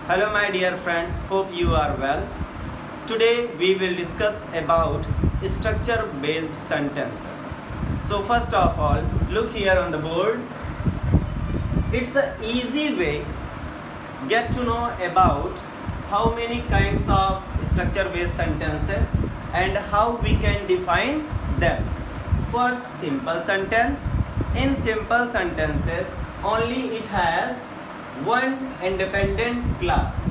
Hello my dear friends, hope you are well. Today we will discuss about structure based sentences. So first of all, look here on the board. It's an easy way get to know about how many kinds of structure based sentences and how we can define them. First, simple sentence. In simple sentences only it has one independent clause,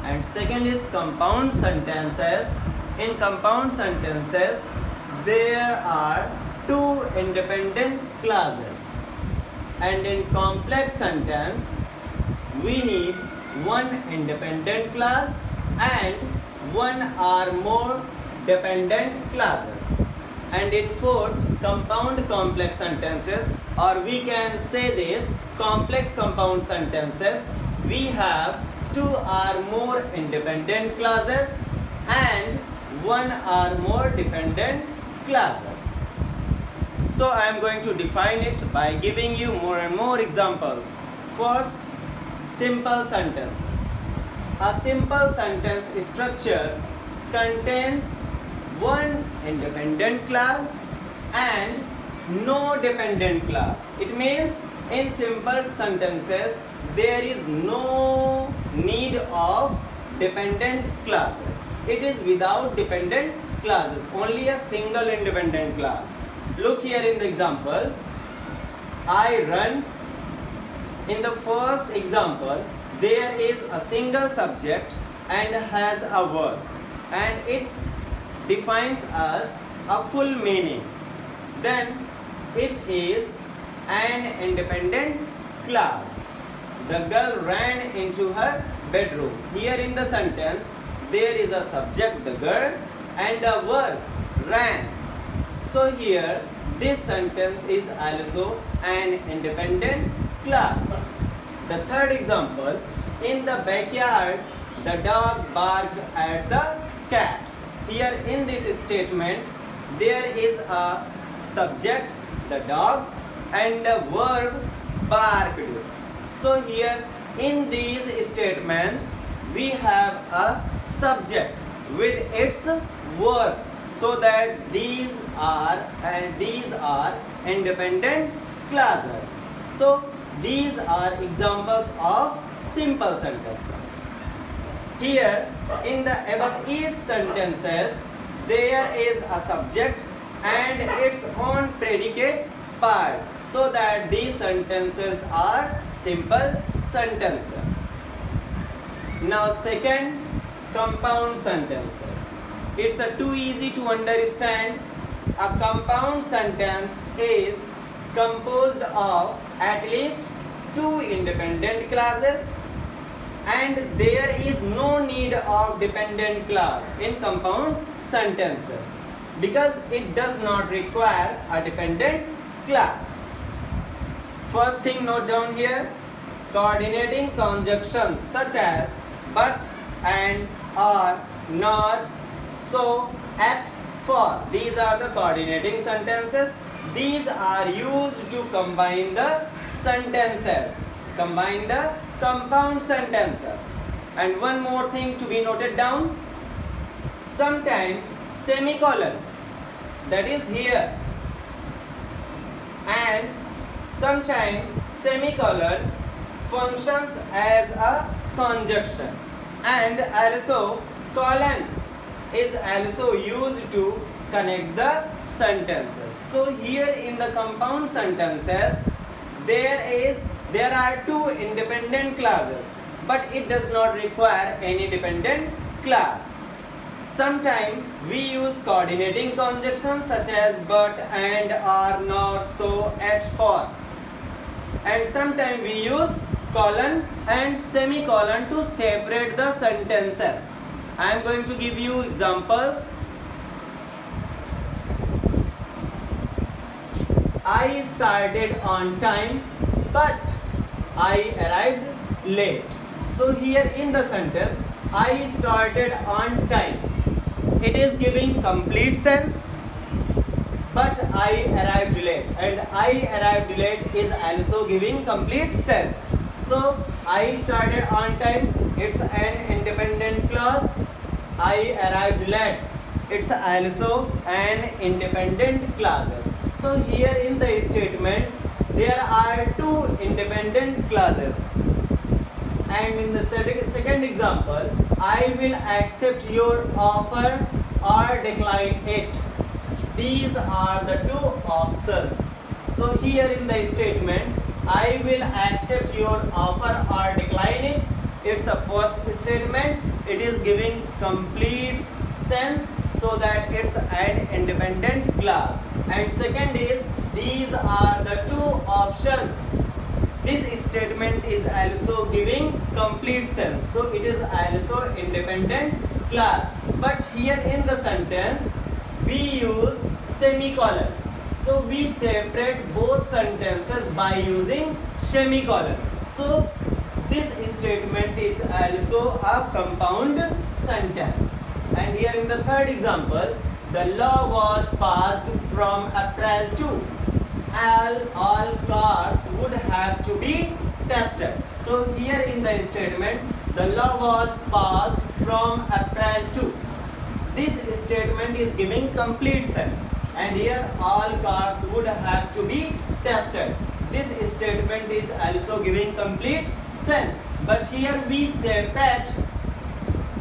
and second is compound sentences. In compound sentences there are two independent clauses, and in complex sentence we need one independent clause and one or more dependent clauses. And in fourth, compound complex sentences, or we can say this complex compound sentences, we have two or more independent clauses and one or more dependent clauses. So I am going to define it by giving you more and more examples. First, simple sentences. A simple sentence structure contains one independent clause and no dependent clause. It means in simple sentences there is no need of dependent clauses. It is without dependent clauses, only a single independent clause. Look here in the example, I run. In the first example there is a single subject and has a verb, and it defines us a full meaning. Then it is an independent clause. The girl ran into her bedroom. Here in the sentence there is a subject, the girl, and a verb, ran. So here this sentence is also an independent clause. The third example, in the backyard the dog barked at the cat. Here in this statement there is a subject, the dog, and a verb, barked. So here in these statements we have a subject with its verbs, so that these are independent clauses. So these are examples of simple sentences. Here in the above each sentences there is a subject and its own predicate part, so that these sentences are simple sentences. Now second, compound sentences. It's too easy to understand. A compound sentence is composed of at least two independent clauses, and there is no need of dependent clause in compound sentences because it does not require a dependent clause. First thing, note down here, coordinating conjunctions such as but, and, or, nor, so, at, for. These are the coordinating sentences. These are used to combine the sentences, combine the compound sentences. And one more thing to be noted down, sometimes semicolon, that is here, and sometimes semicolon functions as a conjunction, and also colon is also used to connect the sentences. So here in the compound sentences there are two independent clauses, but it does not require any dependent clause. Sometimes we use coordinating conjunctions such as but, and, or, not, so, at, for, and sometimes we use colon and semicolon to separate the sentences. I am going to give you examples. I started on time but I arrived late. So here in the sentence I started on time, it is giving complete sense, but I arrived late, and I arrived late is also giving complete sense. So I started on time, it's an independent class. I arrived late, it's also an independent classes. So here in the statement there are two independent classes. And in the second example, I will accept your offer or decline it. These are the two options. So here in the statement, I will accept your offer or decline it. It's a first statement. It is giving complete sense, so that it's an independent class. And second is, these are the two options. This statement is also giving complete sense, so it is also independent class. But here in the sentence we use semicolon, so we separate both sentences by using semicolon. So this statement is also a compound sentence. And here in the third example, the law was passed from April 2. All cars would have to be tested. So here in the statement, the law was passed from April 2. This statement is giving complete sense. And here all cars would have to be tested. This statement is also giving complete sense. But here we separate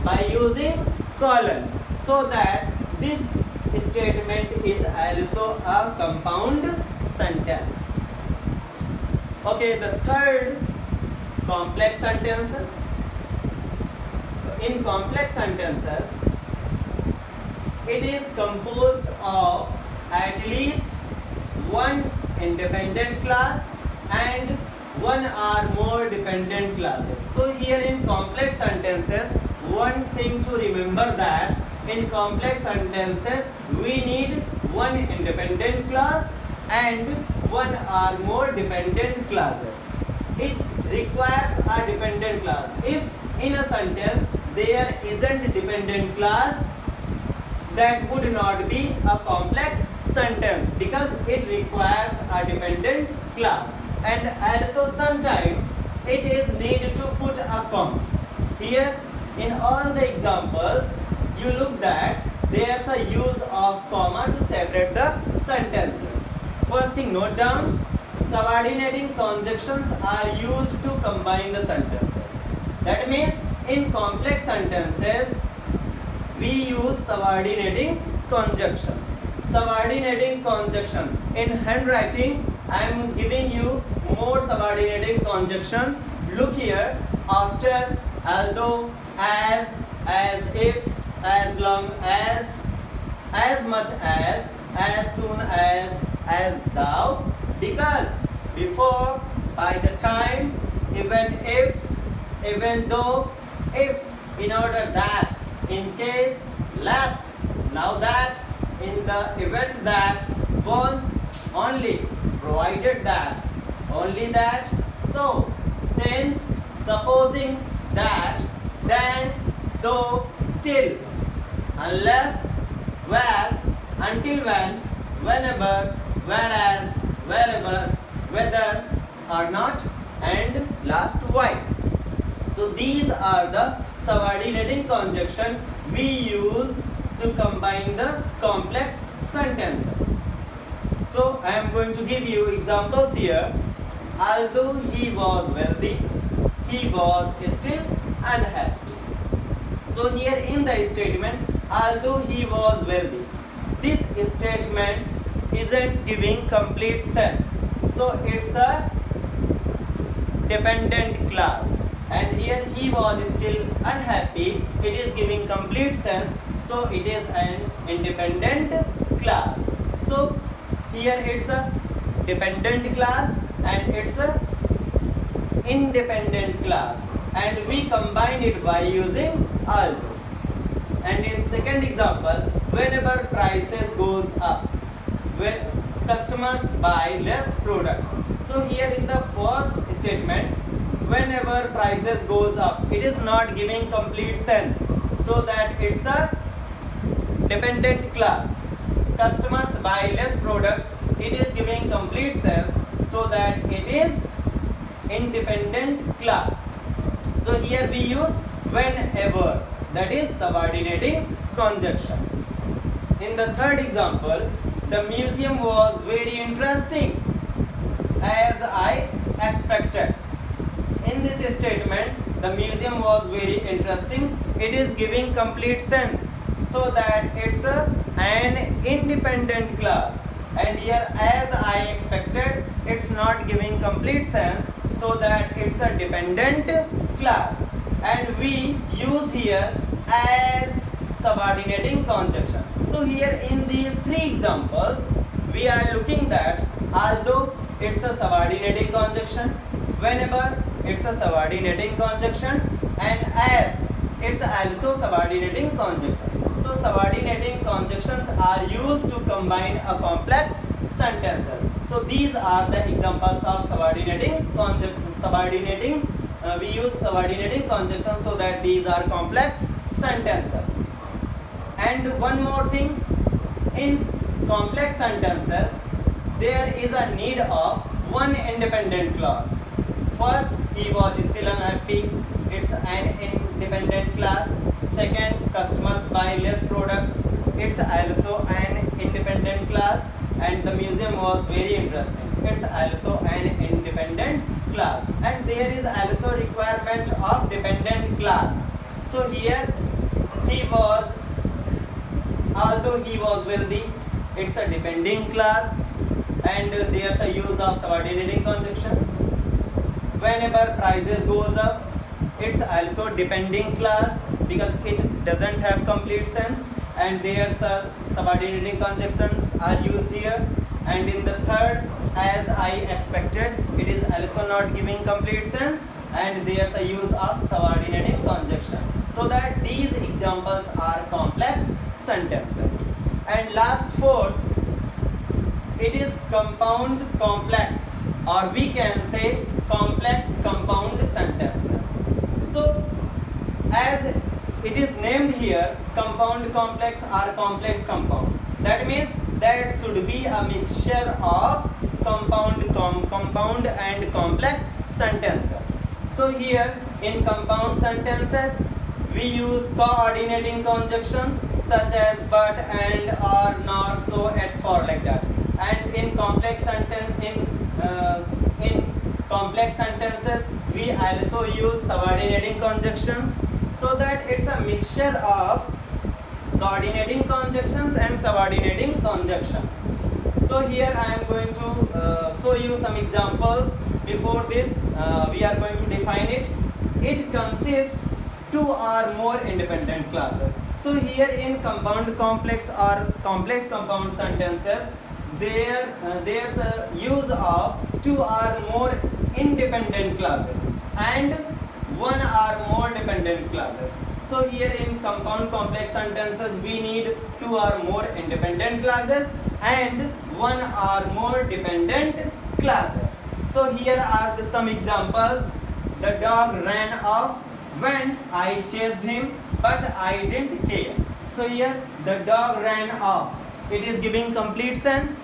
by using colon, so that this statement is also a compound sentence. Okay, the third, complex sentences. In complex sentences, it is composed of at least one independent class and one or more dependent classes. So here in complex sentences, one thing to remember, that in complex sentences we need one independent class and one or more dependent classes. It requires a dependent class. If in a sentence there isn't dependent class, that would not be a complex sentence, because it requires a dependent class. And also sometimes it is needed to put a comma. Here in all the examples, you look that there's a use of comma to separate the sentences. First thing, note down, subordinating conjunctions are used to combine the sentences. That means in complex sentences we use subordinating conjunctions. Subordinating conjunctions. In handwriting, I am giving you more subordinating conjunctions. Look here, after, although, as if, as long as much as soon as thou, because, before, by the time, even if, even though, if, in order that, in case, last, now that, in the event that, once, only, provided that, only that, so, since, supposing that, then, though, till, unless, where, until when, whenever, whereas, wherever, whether or not, and last why. So these are the subordinating conjunction we use to combine the complex sentences. So I am going to give you examples here. Although he was wealthy, he was still unhappy. So here in the statement, although he was wealthy, this statement isn't giving complete sense. So it's a dependent class. And here he was still unhappy, it is giving complete sense, so it is an independent class. So here it's a dependent class and it's a independent class, and we combine it by using although. And in second example, whenever prices goes up, when customers buy less products. So here in the first statement, whenever prices goes up, it is not giving complete sense, so that it's a dependent class. Customers buy less products, it is giving complete sense, so that it is independent class. So here we use whenever, that is subordinating conjunction. In the third example, the museum was very interesting as I expected. In this statement, the museum was very interesting. It is giving complete sense, so that it's an independent class. And here, as I expected, it's not giving complete sense, so that it's a dependent class. And we use here as subordinating conjunction. So here in these three examples, we are looking that although it's a subordinating conjunction, whenever it's a subordinating conjunction, and as it's also subordinating conjunction. So subordinating conjunctions are used to combine a complex sentences. So these are the examples of we use subordinating conjunctions, so that these are complex sentences. And one more thing, in complex sentences there is a need of one independent clause. First, he was still unhappy, it's an independent class. Second, customers buy less products, it's also an independent class. And the museum was very interesting, it's also an independent class. And there is also requirement of dependent class. So here, he was, although he was wealthy, it's a depending class. And there's a use of subordinating conjunction. Whenever prices goes up, it's also depending class, because it doesn't have complete sense, and there's a subordinating conjunctions are used here. And in the third, as I expected, it is also not giving complete sense, and there's a use of subordinating conjunction. So that these examples are complex sentences. And last, fourth, it is compound complex, or we can say complex compound sentences. So as it is named here, compound complex or complex compound, that means that should be a mixture of compound and complex sentences. So here in compound sentences we use coordinating conjunctions such as but, and, or, nor, so, at, for, like that. And in complex sentences we also use subordinating conjunctions, so that it's a mixture of coordinating conjunctions and subordinating conjunctions. So here I am going to show you some examples. Before this, we are going to define it. It consists two or more independent classes. So here in compound complex or complex compound sentences, there's a use of two or more independent classes and one or more dependent classes. So here in compound complex sentences we need two or more independent classes and one or more dependent classes. So here are some examples. The dog ran off when I chased him, but I didn't care. So here the dog ran off, it is giving complete sense,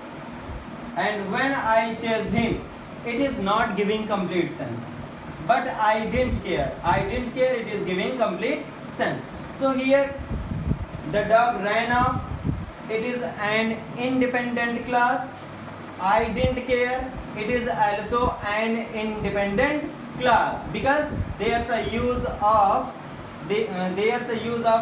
and when I chased him, it is not giving complete sense. But I didn't care, it is giving complete sense. So here the dog ran off, it is an independent class. I didn't care, it is also an independent class, because there's a use of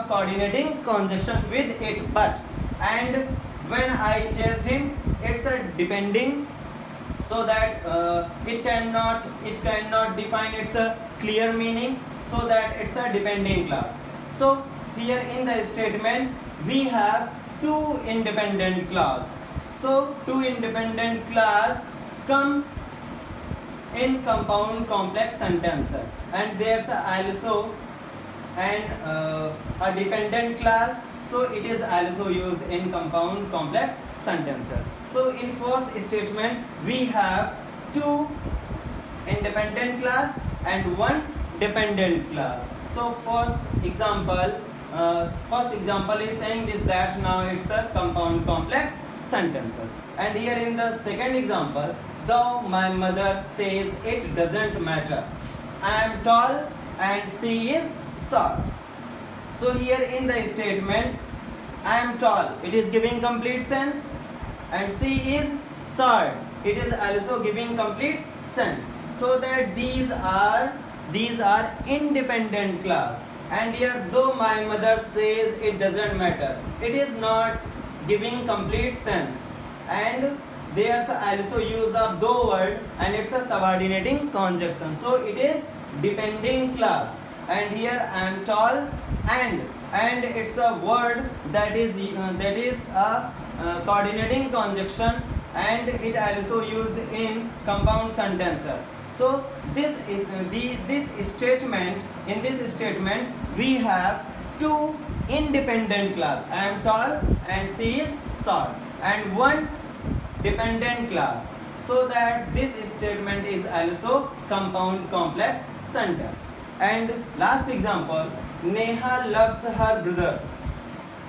coordinating conjunction with it. But, and when I chased him, it's a depending, so that it cannot define its a clear meaning, so that it's a depending class. So here in the statement we have two independent class. So two independent class come in compound complex sentences, and there's also a dependent class, so it is also used in compound complex sentences. So in first statement we have two independent class and one dependent class. So first example is saying this, that now it's a compound complex sentences. And here in the second example, though my mother says it doesn't matter, I am tall and C is short. So here in the statement, I am tall, it is giving complete sense, and C is short, it is also giving complete sense. So that these are independent class. And here, though my mother says it doesn't matter, it is not giving complete sense, and there's also use of though word, and it's a subordinating conjunction, so it is depending class. And here I am tall, and it's a word that is a coordinating conjunction, and it also used in compound sentences. So this is this statement. In this statement, we have two independent class. I am tall and C is short, and one dependent class. So that this statement is also compound complex sentence. And last example, Neha loves her brother.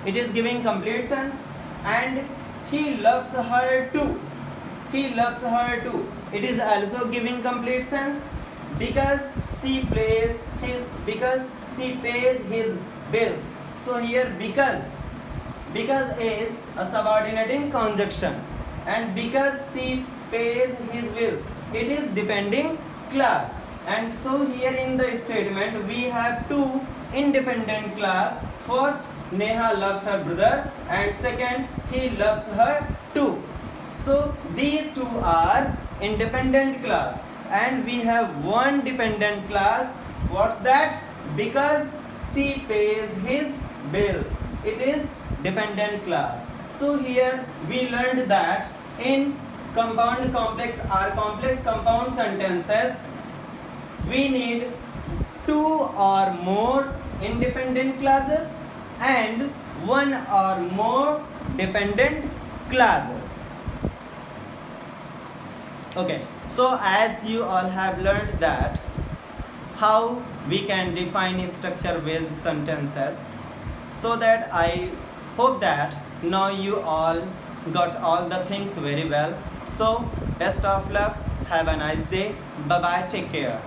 It is giving complete sense, and he loves her too. He loves her too. It is also giving complete sense because she pays his bills. So here because is a subordinating conjunction, and because she pays his bill, it is depending class. And so here in the statement we have two independent class. First, Neha loves her brother, and second, he loves her too. So these two are independent class, and we have one dependent class. What's that? Because she pays his bills, it is dependent class. So here we learned that in compound complex or complex compound sentences, we need two or more independent classes and one or more dependent classes. Okay, so as you all have learned that how we can define structure based sentences, so that I hope that now you all got all the things very well. So best of luck, have a nice day, bye bye, take care.